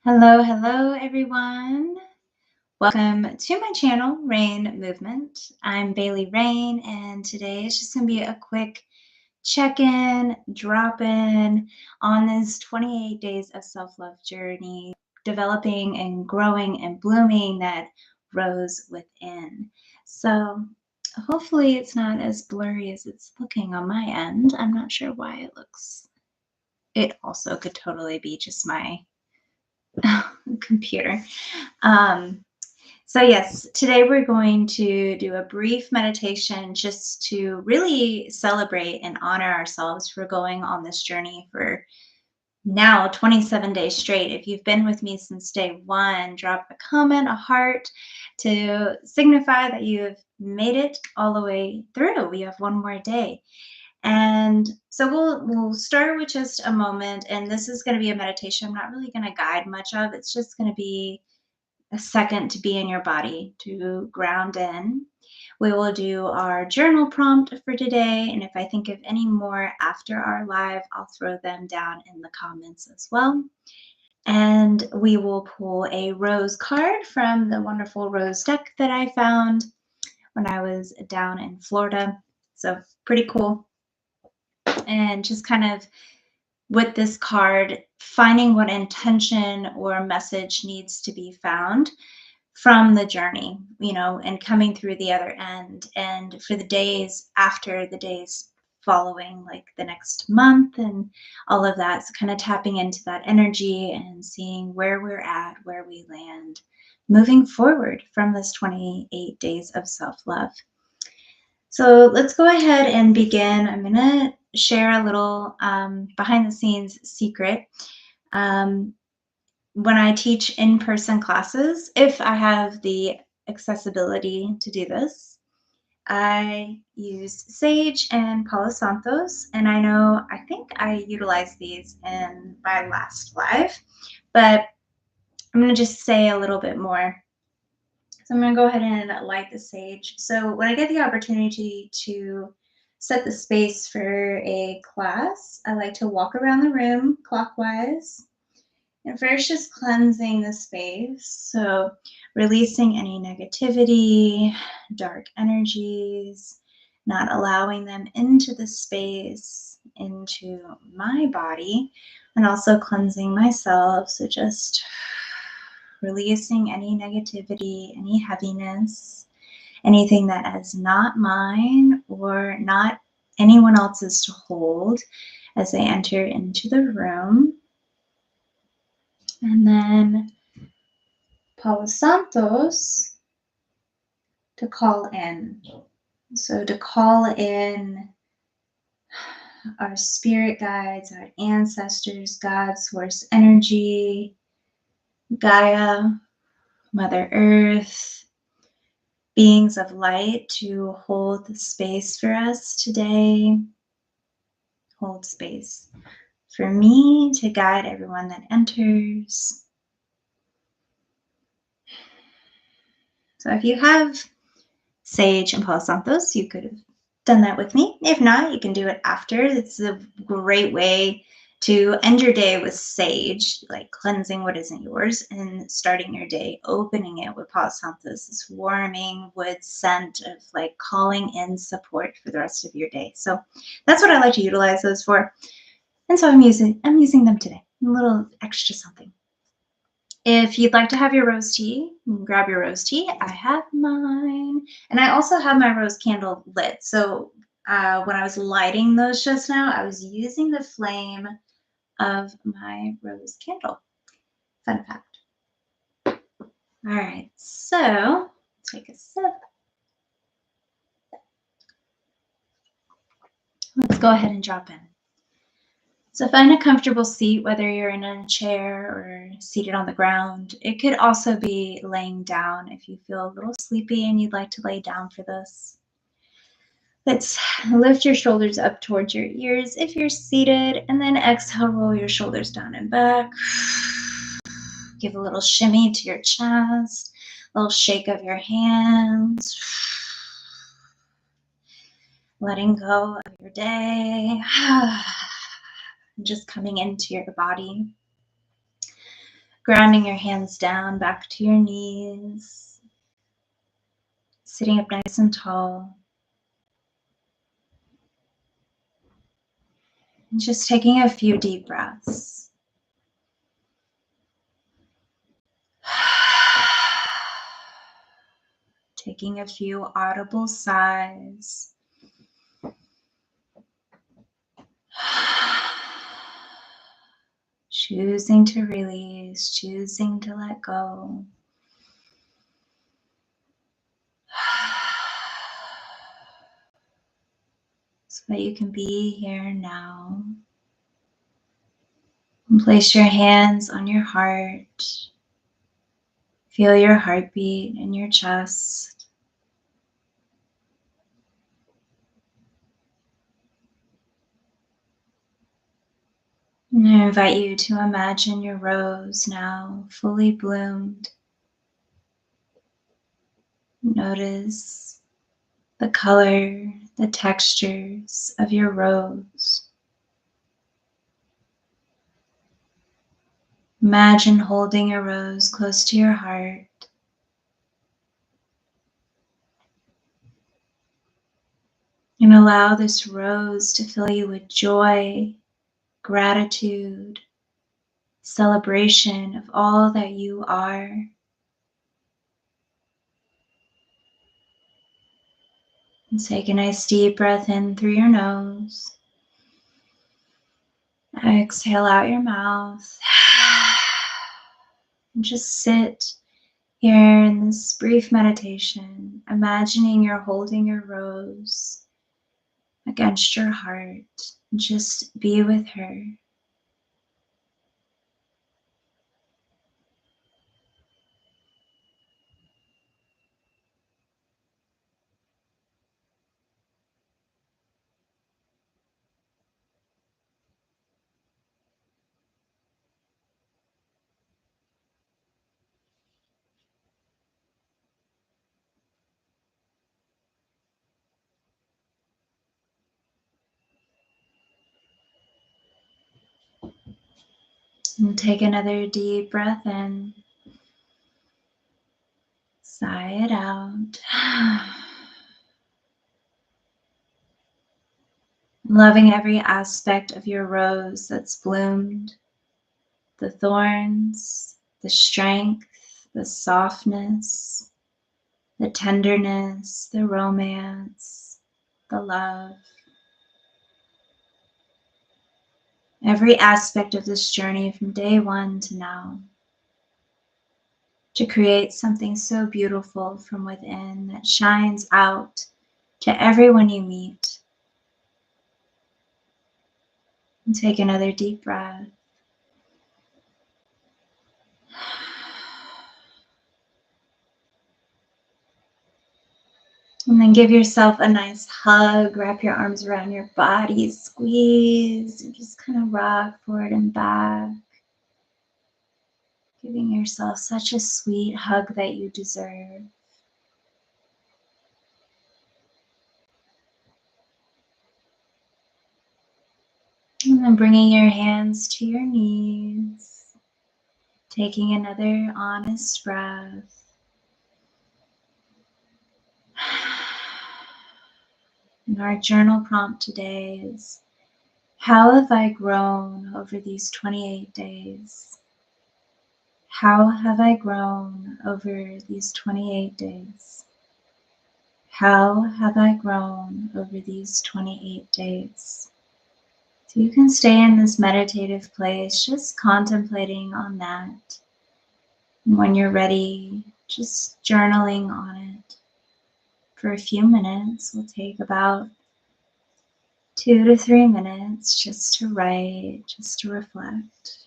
Hello, hello, everyone. Welcome to my channel, Rain Movement. I'm Bailey Rain, and today is just going to be a quick check-in, drop-in on this 28 days of self-love journey, developing and growing and blooming that rose within. So hopefully it's not as blurry as it's looking on my end. I'm not sure why it looks. It also could totally be just my computer. Um, so yes, today we're going to do a brief meditation just to really celebrate and honor ourselves for going on this journey for now 27 days straight. If you've been with me since day one, drop a comment, a heart to signify that you've made it all the way through. We have one more day. And so we'll start with just a moment, and this is going to be a meditation. I'm not really going to guide much of. It's just going to be a second to be in your body, to ground in. We will do our journal prompt for today, and if I think of any more after our live, I'll throw them down in the comments as well. And we will pull a rose card from the wonderful rose deck that I found when I was down in Florida. So pretty cool. And just kind of with this card, finding what intention or message needs to be found from the journey, and coming through the other end. And for the days after, the days following, like the next month and all of that, so kind of tapping into that energy and seeing where we're at, where we land, moving forward from this 28 days of self-love. So let's go ahead and begin. I'm going to share a little behind the scenes secret. When I teach in-person classes, if I have the accessibility to do this, I use sage and Palo Santos, and I think I utilized these in my last live, but I'm going to just say a little bit more. So I'm going to go ahead and light the sage. So when I get the opportunity to set the space for a class, I like to walk around the room clockwise. And first, just cleansing the space. So releasing any negativity, dark energies, not allowing them into the space, into my body, and also cleansing myself. So just releasing any negativity, any heaviness, anything that is not mine or not anyone else's to hold as they enter into the room. And then Palo Santos to call in. So to call in our spirit guides, our ancestors, God, source energy, Gaia, Mother Earth, beings of light to hold the space for us today. Hold space for me to guide everyone that enters. So if you have sage and Palo Santos, you could have done that with me. If not, you can do it after. It's a great way to end your day with sage, like cleansing what isn't yours and starting your day, opening it with Palo Santos, this warming wood scent of like calling in support for the rest of your day. So that's what I like to utilize those for. And so I'm using them today, a little extra something. If you'd like to have your rose tea, grab your rose tea. I have mine. And I also have my rose candle lit. So when I was lighting those just now, I was using the flame of my rose candle. Fun fact. All right, so take a sip. Let's go ahead and drop in. So find a comfortable seat, whether you're in a chair or seated on the ground. It could also be laying down if you feel a little sleepy and you'd like to lay down for this. Let's lift your shoulders up towards your ears if you're seated, and then exhale, roll your shoulders down and back. Give a little shimmy to your chest, a little shake of your hands. Letting go of your day. Just coming into your body. Grounding your hands down back to your knees. Sitting up nice and tall. And just taking a few deep breaths. Taking a few audible sighs. Choosing to release, choosing to let go. So that you can be here now. And place your hands on your heart. Feel your heartbeat in your chest. And I invite you to imagine your rose now fully bloomed. Notice the color, the textures of your rose. Imagine holding a rose close to your heart. And allow this rose to fill you with joy, gratitude, celebration of all that you are. And take a nice deep breath in through your nose. Exhale out your mouth. And just sit here in this brief meditation, imagining you're holding your rose against your heart. Just be with her. And take another deep breath in. Sigh it out. Loving every aspect of your rose that's bloomed. The thorns, the strength, the softness, the tenderness, the romance, the love. Every aspect of this journey from day one to now, to create something so beautiful from within that shines out to everyone you meet. And take another deep breath. And then give yourself a nice hug. Wrap your arms around your body, squeeze, and just kind of rock forward and back. Giving yourself such a sweet hug that you deserve. And then bringing your hands to your knees. Taking another honest breath. And our journal prompt today is, how have I grown over these 28 days? How have I grown over these 28 days? How have I grown over these 28 days? So you can stay in this meditative place, just contemplating on that. And when you're ready, just journaling on it for a few minutes. We'll take about 2 to 3 minutes just to write, just to reflect.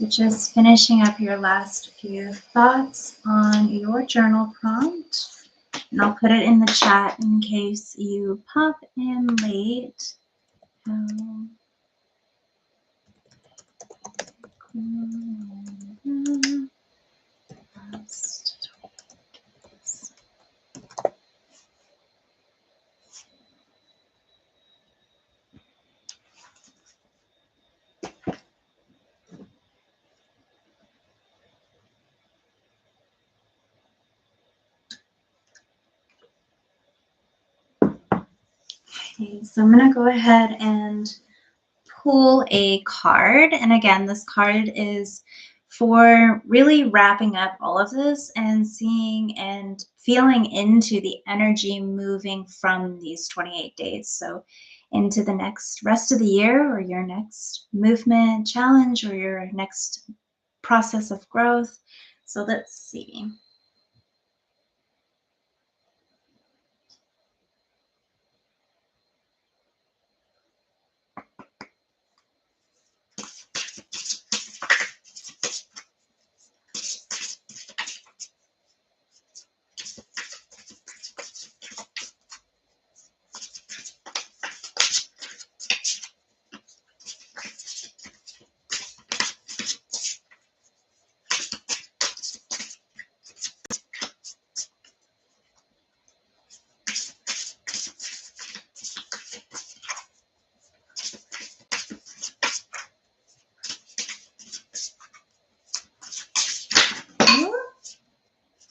So just finishing up your last few thoughts on your journal prompt. And I'll put it in the chat in case you pop in late. Okay, so I'm going to go ahead and pull a card. And again, this card is for really wrapping up all of this and seeing and feeling into the energy moving from these 28 days. So into the next rest of the year, or your next movement challenge, or your next process of growth. So let's see.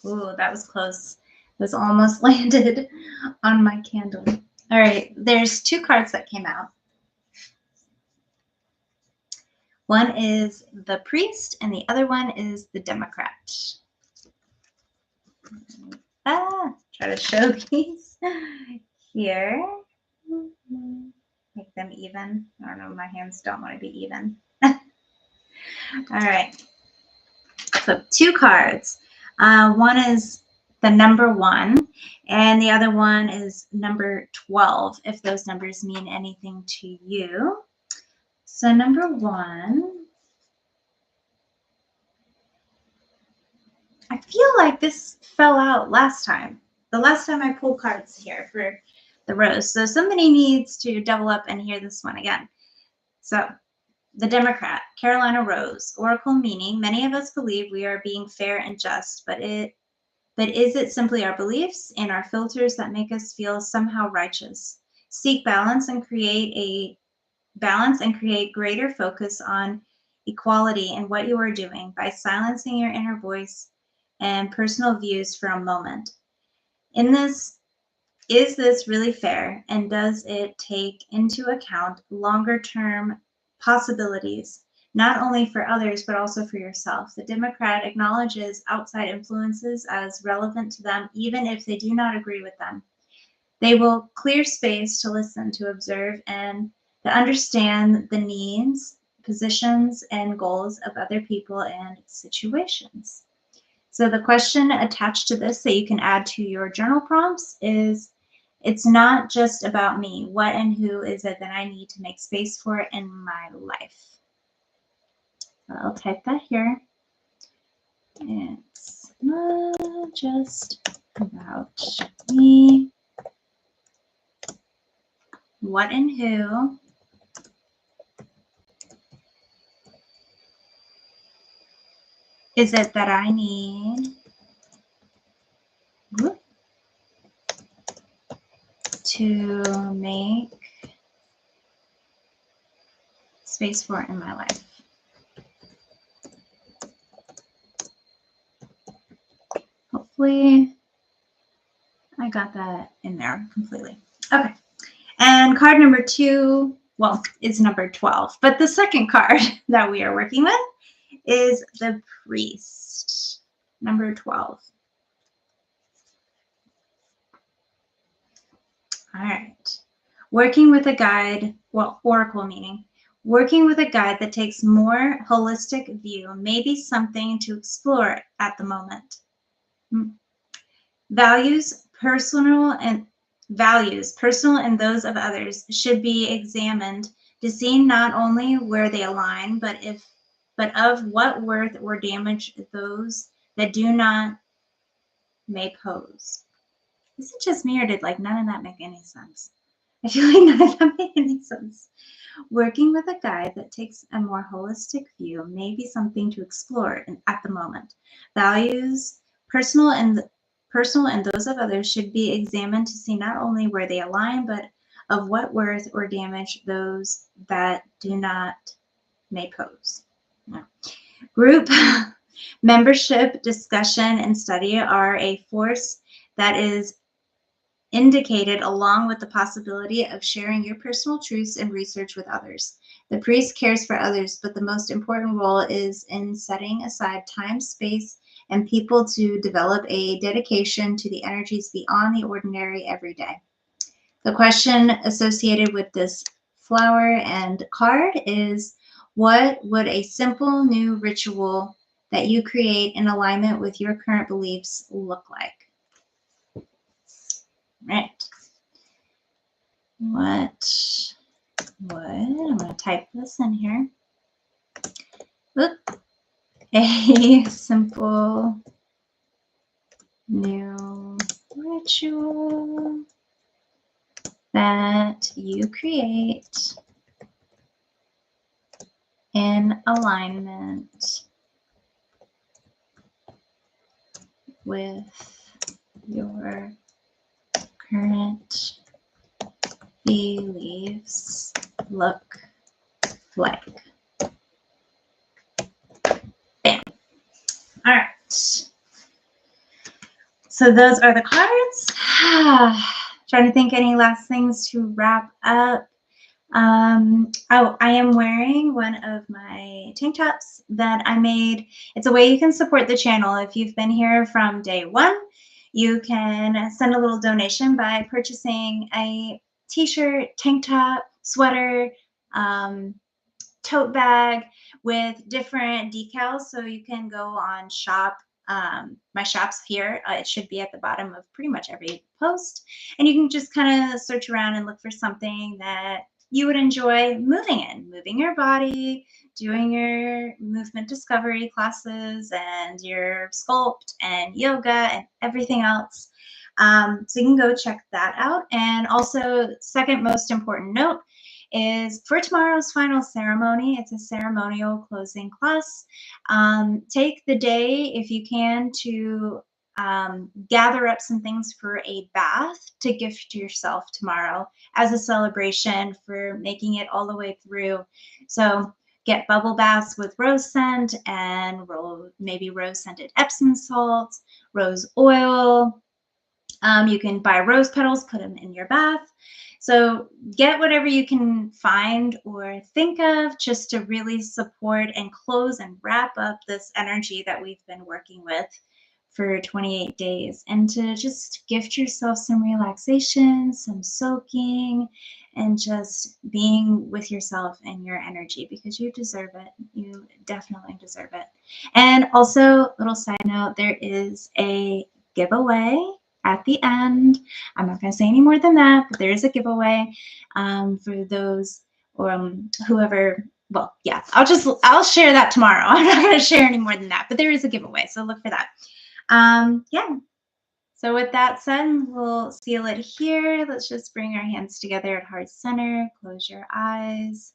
Ooh, that was close. It was almost landed on my candle. All right, there's two cards that came out. One is the priest and the other one is the Democrat. Try to show these here. Make them even. I don't know, my hands don't want to be even. All right. So two cards. One is the number 1, and the other one is number 12, if those numbers mean anything to you. So number 1, I feel like this fell out last time. The last time I pulled cards here for the rose. So somebody needs to double up and hear this one again. So the Democrat, Carolina Rose, Oracle meaning, many of us believe we are being fair and just, but is it simply our beliefs and our filters that make us feel somehow righteous? Seek balance and create greater focus on equality in what you are doing by silencing your inner voice and personal views for a moment. Is this really fair, and does it take into account longer term possibilities, not only for others but also for yourself? The Democrat acknowledges outside influences as relevant to them, even if they do not agree with them. They will clear space to listen, to observe, and to understand the needs, positions, and goals of other people and situations. So the question attached to this that you can add to your journal prompts is, it's not just about me. What and who is it that I need to make space for in my life? I'll type that here. It's not just about me. What and who is it that I need to make space for in my life? Hopefully I got that in there completely. Okay. And card number 2, well, is number 12. But the second card that we are working with is the priest, number 12. All right. Working with a guide, well, oracle meaning, working with a guide that takes more holistic view may be something to explore at the moment. Values, personal and those of others, should be examined to see not only where they align, but but of what worth or damage those that do not may pose. Is it just me, or did like none of that make any sense? I feel like none of that made any sense. Working with a guide that takes a more holistic view may be something to explore at the moment. Values, personal and those of others, should be examined to see not only where they align, but of what worth or damage those that do not may pose. No. Group membership, discussion, and study are a force that is indicated along with the possibility of sharing your personal truths and research with others. The priest cares for others, but the most important role is in setting aside time, space, and people to develop a dedication to the energies beyond the ordinary every day. The question associated with this flower and card is, what would a simple new ritual that you create in alignment with your current beliefs look like? Right. What would, I'm going to type this in here. Oop. A simple new ritual that you create in alignment with your current beliefs look like. Bam. All right. So those are the cards. Trying to think any last things to wrap up. Oh, I am wearing one of my tank tops that I made. It's a way you can support the channel. If you've been here from day one, you can send a little donation by purchasing a t-shirt, tank top, sweater, tote bag with different decals. So you can go on shop. My shop's here. It should be at the bottom of pretty much every post. And you can just kind of search around and look for something that you would enjoy moving your body, doing your movement discovery classes and your sculpt and yoga and everything else. So you can go check that out. And also, second most important note is for tomorrow's final ceremony. It's a ceremonial closing class. Take the day, if you can, to gather up some things for a bath to gift to yourself tomorrow as a celebration for making it all the way through. So get bubble baths with rose scent and maybe rose scented Epsom salts, rose oil. You can buy rose petals, put them in your bath. So get whatever you can find or think of just to really support and close and wrap up this energy that we've been working with for 28 days, and to just gift yourself some relaxation, some soaking, and just being with yourself and your energy, because you deserve it. You definitely deserve it. And also, little side note, there is a giveaway at the end. I'm not going to say any more than that, but there is a giveaway for those or whoever. Well, yeah, I'll share that tomorrow. I'm not going to share any more than that, but there is a giveaway, so look for that. Yeah. So with that said, we'll seal it here. Let's just bring our hands together at heart center. Close your eyes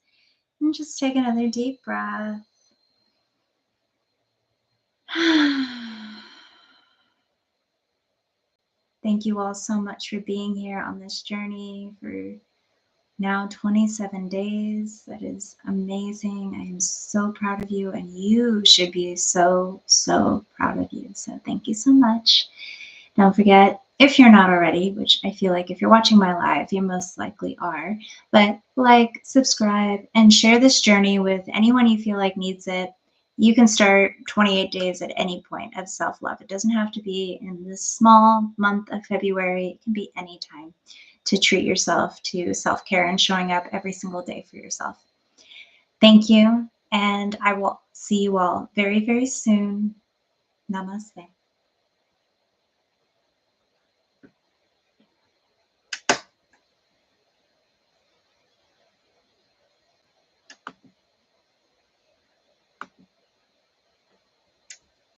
and just take another deep breath. Thank you all so much for being here on this journey for now 27 days. That is amazing. I am so proud of you, and you should be so, so proud of you. So thank you so much. Don't forget, if you're not already, which I feel like if you're watching my live, you most likely are, but like, subscribe, and share this journey with anyone you feel like needs it. You can start 28 days at any point of self-love. It doesn't have to be in this small month of February. It can be any time to treat yourself to self-care and showing up every single day for yourself. Thank you, and I will see you all very, very soon. Namaste.